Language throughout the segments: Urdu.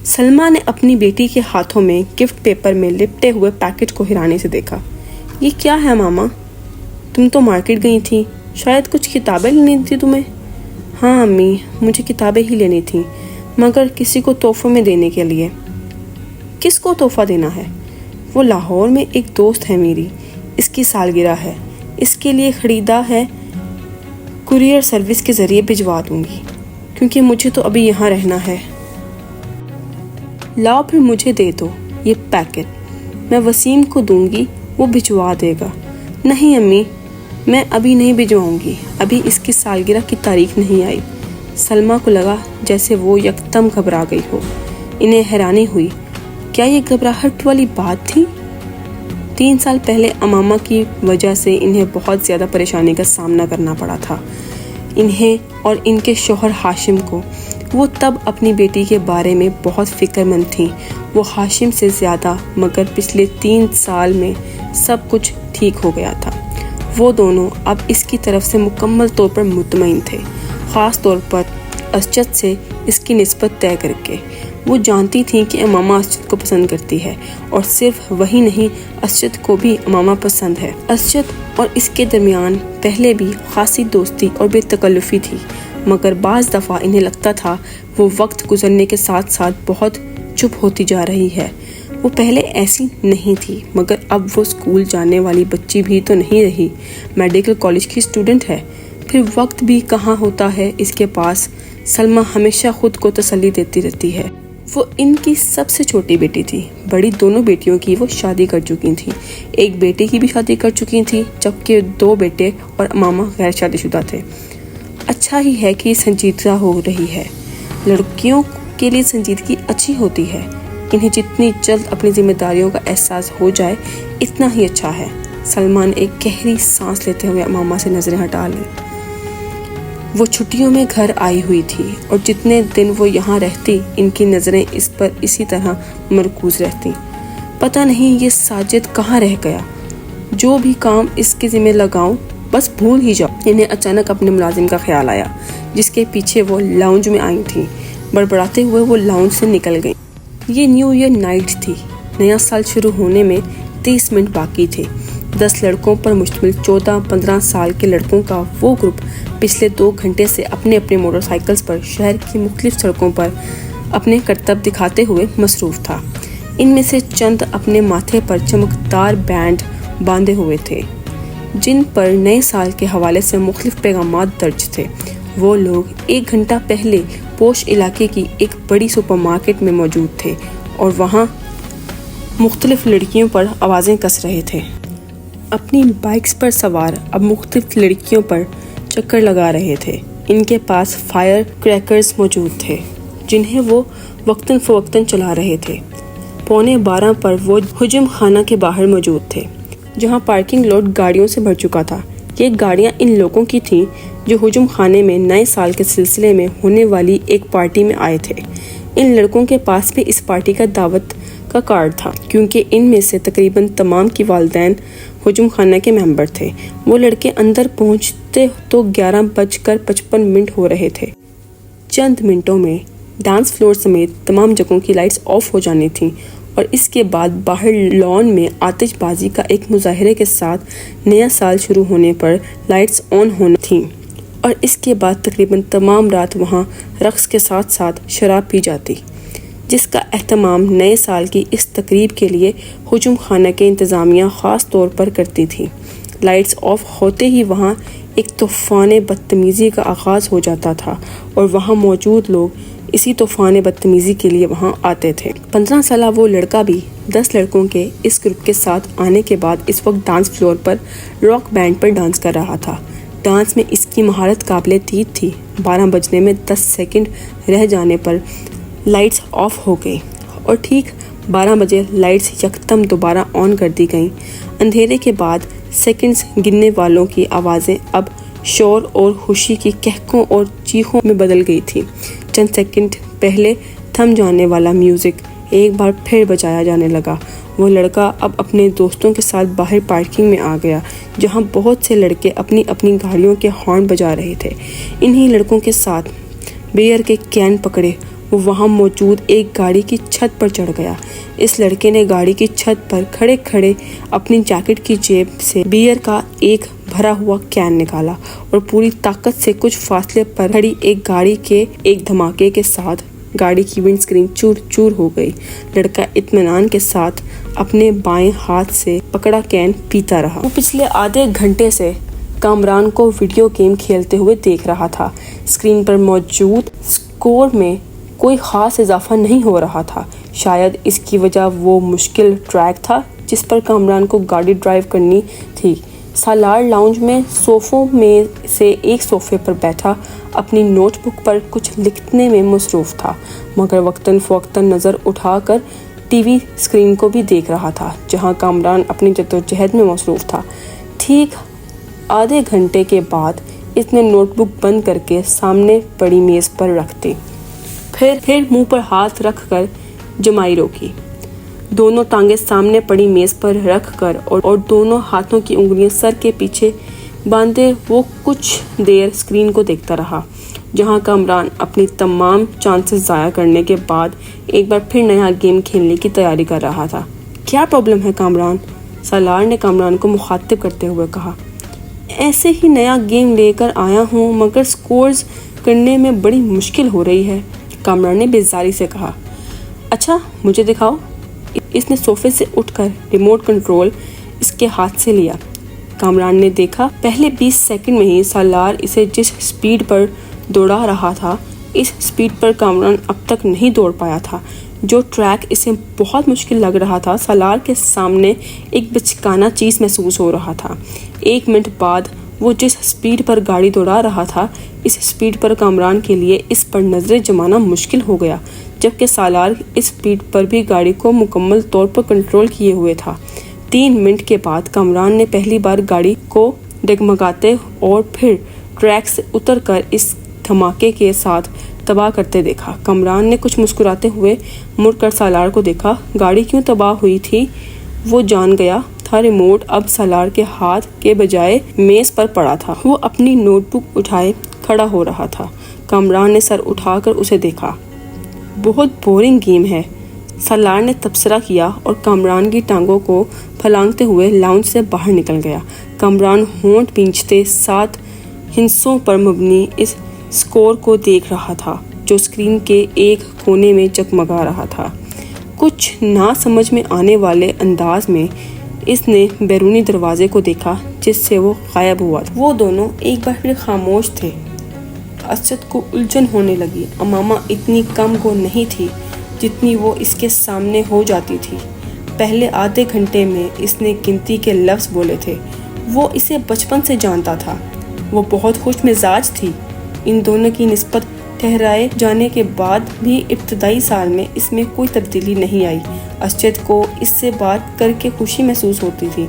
سلما نے اپنی بیٹی کے ہاتھوں میں گفٹ پیپر میں لپٹے ہوئے پیکٹ کو حیرانی سے دیکھا۔ یہ کیا ہے ماما؟ تم تو مارکیٹ گئی تھی، شاید کچھ کتابیں لینی تھی تمہیں۔ ہاں امی، مجھے کتابیں ہی لینی تھیں، مگر کسی کو تحفے میں دینے کے لیے۔ کس کو تحفہ دینا ہے؟ وہ لاہور میں ایک دوست ہے میری، اس کی سالگرہ ہے، اس کے لیے خریدا ہے، کوریئر سروس کے ذریعے بھجوا دوں گی، کیونکہ مجھے تو ابھی یہاں رہنا ہے۔ لاؤ پھر مجھے دے دو یہ پیکٹ، میں وسیم کو دوں گی، وہ بھجوا دے گا۔ نہیں امی، میں ابھی نہیں بھجواؤں گی، ابھی اس کی سالگرہ کی تاریخ نہیں آئی۔ سلما کو لگا جیسے وہ یکدم گھبرا گئی ہو۔ انہیں حیرانی ہوئی، کیا یہ گھبراہٹ والی بات تھی؟ 3 سال پہلے امامہ کی وجہ سے انہیں بہت زیادہ پریشانی کا سامنا کرنا پڑا تھا، انہیں اور ان کے شوہر ہاشم کو۔ وہ تب اپنی بیٹی کے بارے میں بہت فکر مند تھیں، وہ ہاشم سے زیادہ، مگر پچھلے 3 سال میں سب کچھ ٹھیک ہو گیا تھا۔ وہ دونوں اب اس کی طرف سے مکمل طور پر مطمئن تھے، خاص طور پر اسجد سے اس کی نسبت طے کر کے۔ وہ جانتی تھیں کہ امامہ اسجد کو پسند کرتی ہے، اور صرف وہی نہیں، اسجد کو بھی امامہ پسند ہے۔ اسجد اور اس کے درمیان پہلے بھی خاصی دوستی اور بے تکلفی تھی، مگر بعض دفعہ انہیں لگتا تھا وہ وقت گزرنے کے ساتھ ساتھ بہت چپ ہوتی جا رہی ہے۔ وہ پہلے ایسی نہیں تھی، مگر اب وہ اسکول جانے والی بچی بھی تو نہیں رہی، میڈیکل کالج کی اسٹوڈنٹ ہے، پھر وقت بھی کہاں ہوتا ہے اس کے پاس۔ سلما ہمیشہ خود کو تسلی دیتی رہتی ہے۔ وہ ان کی سب سے چھوٹی بیٹی تھی، بڑی دونوں بیٹیوں کی وہ شادی کر چکی تھیں، ایک بیٹے کی بھی شادی کر چکی تھی، جبکہ 2 بیٹے اور امامہ غیر شادی شدہ تھے۔ اچھا ہی ہے کہ سنجیدہ ہو رہی ہے، لڑکیوں کے لیے سنجیدگی اچھی ہوتی ہے، انہیں جتنی جلد اپنی ذمہ داریوں کا احساس ہو جائے اتنا ہی اچھا ہے۔ سلما نے ایک گہری سانس لیتے ہوئے امامہ سے نظریں ہٹا لی۔ وہ چھٹیوں میں گھر آئی ہوئی تھی، اور جتنے دن وہ یہاں رہتی ان کی نظریں اس پر اسی طرح مرکوز رہتی۔ پتہ نہیں یہ ساجد کہاں رہ گیا، جو بھی کام اس کے ذمہ لگاؤں بس بھول ہی جاؤ۔ انہیں اچانک اپنے ملازم کا خیال آیا، جس کے پیچھے وہ لاؤنج میں آئی تھیں۔ بڑبڑاتے ہوئے وہ لاؤنج سے نکل گئیں۔ یہ نیو ایئر نائٹ تھی، نیا سال شروع ہونے میں 30 منٹ باقی تھے۔ 10 لڑکوں پر مشتمل 14-15 سال کے لڑکوں کا وہ گروپ پچھلے 2 گھنٹے سے اپنے اپنے موٹر سائیکلز پر شہر کی مختلف سڑکوں پر اپنے کرتب دکھاتے ہوئے مصروف تھا۔ ان میں سے چند اپنے ماتھے پر چمکدار بینڈ باندھے ہوئے تھے، جن پر نئے سال کے حوالے سے مختلف پیغامات درج تھے۔ وہ لوگ 1 گھنٹہ پہلے پوش علاقے کی ایک بڑی سپر مارکیٹ میں موجود تھے، اور وہاں مختلف لڑکیوں پر آوازیں کس رہے تھے۔ اپنی بائکس پر سوار اب مختلف لڑکیوں پر چکر لگا رہے تھے۔ ان کے پاس فائر کریکرز موجود تھے، جنہیں وہ وقتاً فوقتاً چلا رہے تھے۔ 11:15 پر وہ ہجوم خانہ کے باہر موجود تھے، جہاں پارکنگ لاٹ گاڑیوں سے بھر چکا تھا۔ یہ گاڑیاں ان لوگوں کی تھیں جو ہجوم خانے میں نئے سال کے سلسلے میں ہونے والی ایک پارٹی میں آئے تھے۔ ان لڑکوں کے پاس بھی اس پارٹی کا دعوت کا کارڈ تھا، کیونکہ ان میں سے تقریباً تمام کی والدین ہجوم خانہ کے ممبر تھے۔ وہ لڑکے اندر پہنچتے تو 11:55 ہو رہے تھے۔ چند منٹوں میں ڈانس فلور سمیت تمام جگہوں کی لائٹس آف ہو جانی تھیں، اور اس کے بعد باہر لان میں آتش بازی کا ایک مظاہرے کے ساتھ نیا سال شروع ہونے پر لائٹس آن ہونی تھیں، اور اس کے بعد تقریباً تمام رات وہاں رقص کے ساتھ ساتھ شراب پی جاتی، جس کا اہتمام نئے سال کی اس تقریب کے لیے ہجوم خانہ کے انتظامیہ خاص طور پر کرتی تھی۔ لائٹس آف ہوتے ہی وہاں ایک طوفان بدتمیزی کا آغاز ہو جاتا تھا، اور وہاں موجود لوگ اسی طوفان بدتمیزی کے لیے وہاں آتے تھے۔ 15 سالہ وہ لڑکا بھی 10 لڑکوں کے اس گروپ کے ساتھ آنے کے بعد اس وقت ڈانس فلور پر راک بینڈ پر ڈانس کر رہا تھا۔ ڈانس میں اس کی مہارت قابل دید تھی۔ 12 بجنے میں 10 سیکنڈ رہ جانے پر لائٹس آف ہو گئی، اور ٹھیک 12 بجے لائٹس یکدم دوبارہ آن کر دی گئیں۔ اندھیرے کے بعد سیکنڈز گننے والوں کی آوازیں اب شور اور خوشی کی کہکوں اور چیخوں میں بدل گئی تھی۔ چند سیکنڈ پہلے تھم جانے والا میوزک ایک بار پھر بجایا جانے لگا۔ وہ لڑکا اب اپنے دوستوں کے ساتھ باہر پارکنگ میں آ گیا، جہاں بہت سے لڑکے اپنی اپنی گاڑیوں کے ہارن بجا رہے تھے۔ انہی لڑکوں کے ساتھ بیئر کے کین پکڑے وہ وہاں موجود ایک گاڑی کی چھت پر چڑھ گیا۔ اس لڑکے نے گاڑی کی چھت پر کھڑے کھڑے اپنی جیکٹ کی جیب سے بیئر کا ایک بھرا ہوا کین نکالا اور پوری طاقت سے کچھ فاصلے پر کھڑی ایک گاڑی کے ایک دھماکے کے ساتھ گاڑی کی ونڈ اسکرین چور چور ہو گئی۔ لڑکا اطمینان کے ساتھ اپنے بائیں ہاتھ سے پکڑا کین پیتا رہا۔ وہ پچھلے آدھے گھنٹے سے کامران کو ویڈیو گیم کھیلتے ہوئے دیکھ رہا تھا۔ اسکرین پر موجود اسکور میں کوئی خاص اضافہ نہیں ہو رہا تھا۔ شاید اس کی وجہ وہ مشکل ٹریک تھا جس پر کامران کو گاڑی ڈرائیو کرنی تھی۔ سالار لاؤنج میں صوفوں میں سے ایک صوفے پر بیٹھا اپنی نوٹ بک پر کچھ لکھنے میں مصروف تھا، مگر وقتاً فوقتاً نظر اٹھا کر ٹی وی اسکرین کو بھی دیکھ رہا تھا جہاں کامران اپنی جدوجہد میں مصروف تھا۔ ٹھیک آدھے گھنٹے کے بعد اس نے نوٹ بک بند کر کے سامنے پڑی میز پر رکھ دی، پھر منہ پر ہاتھ رکھ کر جمائی روکی۔ دونوں ٹانگیں سامنے پڑی میز پر رکھ کر اور دونوں ہاتھوں کی انگلیاں سر کے پیچھے باندھے وہ کچھ دیر اسکرین کو دیکھتا رہا، جہاں کامران اپنی تمام چانسز ضائع کرنے کے بعد ایک بار پھر نیا گیم کھیلنے کی تیاری کر رہا تھا۔ کیا پرابلم ہے کامران؟ سالار نے کامران کو مخاطب کرتے ہوئے کہا۔ ایسے ہی نیا گیم لے کر آیا ہوں مگر سکورز کرنے میں بڑی مشکل ہو رہی ہے، کامران نے بیزاری سے کہا۔ اچھا مجھے دکھاؤ۔ اس نے صوفے سے اٹھ کر ریموٹ کنٹرول اس کے ہاتھ سے لیا۔ کامران نے دیکھا پہلے 20 سیکنڈ میں ہی سالار اسے جس سپیڈ پر دوڑا رہا تھا اس سپیڈ پر کامران اب تک نہیں دوڑ پایا تھا۔ جو ٹریک اسے بہت مشکل لگ رہا تھا سالار کے سامنے ایک بچکانا چیز محسوس ہو رہا تھا۔ 1 منٹ بعد وہ جس سپیڈ پر گاڑی دوڑا رہا تھا اس سپیڈ پر کامران کے لیے اس پر نظریں جمانا مشکل ہو گیا، جبکہ سالار اس سپیڈ پر بھی گاڑی کو مکمل طور پر کنٹرول کیے ہوئے تھا۔ 3 منٹ کے بعد کامران نے پہلی بار گاڑی کو ڈگمگاتے اور پھر ٹریک سے اتر کر اس دھماکے کے ساتھ تباہ کرتے دیکھا۔ کامران نے کچھ مسکراتے ہوئے مڑ کر سالار کو دیکھا۔ گاڑی کیوں تباہ ہوئی تھی وہ جان گیا تھا۔ ریموٹ اب سالار کے ہاتھ کے بجائے میز پر پڑا تھا۔ وہ اپنی نوٹ بک اٹھائے کھڑا ہو رہا تھا۔ کامران نے سر اٹھا کر اسے دیکھا۔ بہت بورنگ گیم ہے، سالار نے تبصرہ کیا اور کامران کی ٹانگوں کو پھلانگتے ہوئے لاؤنج سے باہر نکل گیا۔ کامران ہونٹ بھینچتے 7 ہندسوں پر مبنی اس سکور کو دیکھ رہا تھا جو اسکرین کے ایک کونے میں جگمگا رہا تھا۔ کچھ نہ سمجھ میں آنے والے انداز میں اس نے بیرونی دروازے کو دیکھا جس سے وہ غائب ہوا تھا۔ وہ دونوں ایک بار پھر خاموش تھے۔ اسد کو الجھن ہونے لگی۔ امامہ اتنی کم گو نہیں تھی جتنی وہ اس کے سامنے ہو جاتی تھی۔ پہلے آدھے گھنٹے میں اس نے گنتی کے لفظ بولے تھے۔ وہ اسے بچپن سے جانتا تھا۔ وہ بہت خوش مزاج تھی۔ ان دونوں کی نسبت ٹھہرائے جانے کے بعد بھی ابتدائی سال میں اس میں کوئی تبدیلی نہیں آئی۔ اسد کو اس سے بات کر کے خوشی محسوس ہوتی تھی۔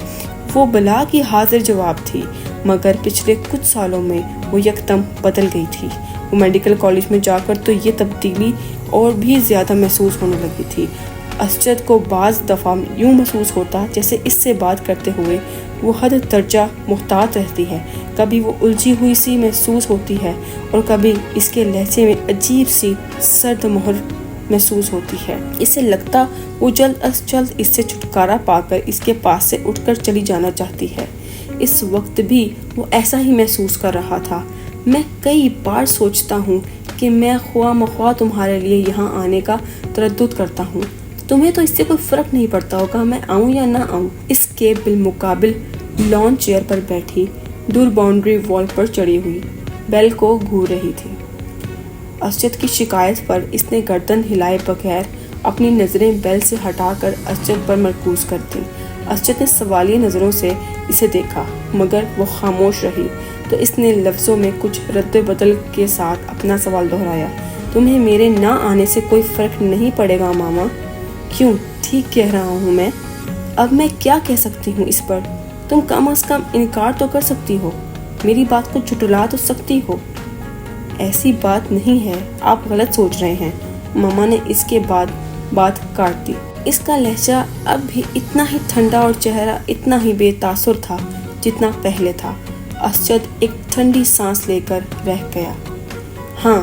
وہ بلا کی حاضر جواب تھی، مگر پچھلے کچھ سالوں میں وہ یکدم بدل گئی تھی۔ وہ میڈیکل کالج میں جا کر تو یہ تبدیلی اور بھی زیادہ محسوس ہونے لگی تھی۔ اسد کو بعض دفعہ یوں محسوس ہوتا جیسے اس سے بات کرتے ہوئے وہ حد درجہ محتاط رہتی ہے۔ کبھی وہ الجھی ہوئی سی محسوس ہوتی ہے اور کبھی اس کے لہجے میں عجیب سی سرد مہر محسوس ہوتی ہے۔ اسے لگتا وہ جلد از جلد اس سے چھٹکارا پا کر اس کے پاس سے اٹھ کر چلی جانا چاہتی ہے۔ اس وقت بھی وہ ایسا ہی محسوس کر رہا تھا۔ میں کئی بار سوچتا ہوں کہ میں خواہ مخواہ تمہارے لیے یہاں آنے کا تردد کرتا ہوں۔ تمہیں تو اس سے کوئی فرق نہیں پڑتا ہوگا میں آؤں یا نہ آؤں۔ اس کے بالمقابل لان چیئر پر بیٹھی دور باؤنڈری وال پر چڑھی ہوئی بیل کو گھور رہی تھی۔ اسد کی شکایت پر اس نے گردن ہلائے بغیر اپنی نظریں بیل سے ہٹا کر اسد پر مرکوز کر دیں۔ اسد نے سوالیہ نظروں سے اسے دیکھا مگر وہ خاموش رہی تو اس نے لفظوں میں کچھ رد بدل کے ساتھ اپنا سوال دہرایا۔ تمہیں میرے نہ آنے سے کوئی فرق نہیں پڑے گا ماما؟ کیوں؟ ٹھیک کہہ رہا ہوں میں۔ اب میں کیا کہہ سکتی ہوں اس پر؟ تم کم از کم انکار تو کر سکتی ہو، میری بات کو جھٹلا تو سکتی ہو۔ ایسی بات نہیں ہے، آپ غلط سوچ رہے ہیں، ماما نے اس کے بعد بات کاٹ دی۔ اس کا لہجہ اب بھی اتنا ہی ٹھنڈا اور چہرہ اتنا ہی بے تاثر تھا جتنا پہلے تھا۔ اسد ایک ٹھنڈی سانس لے کر رہ گیا۔ ہاں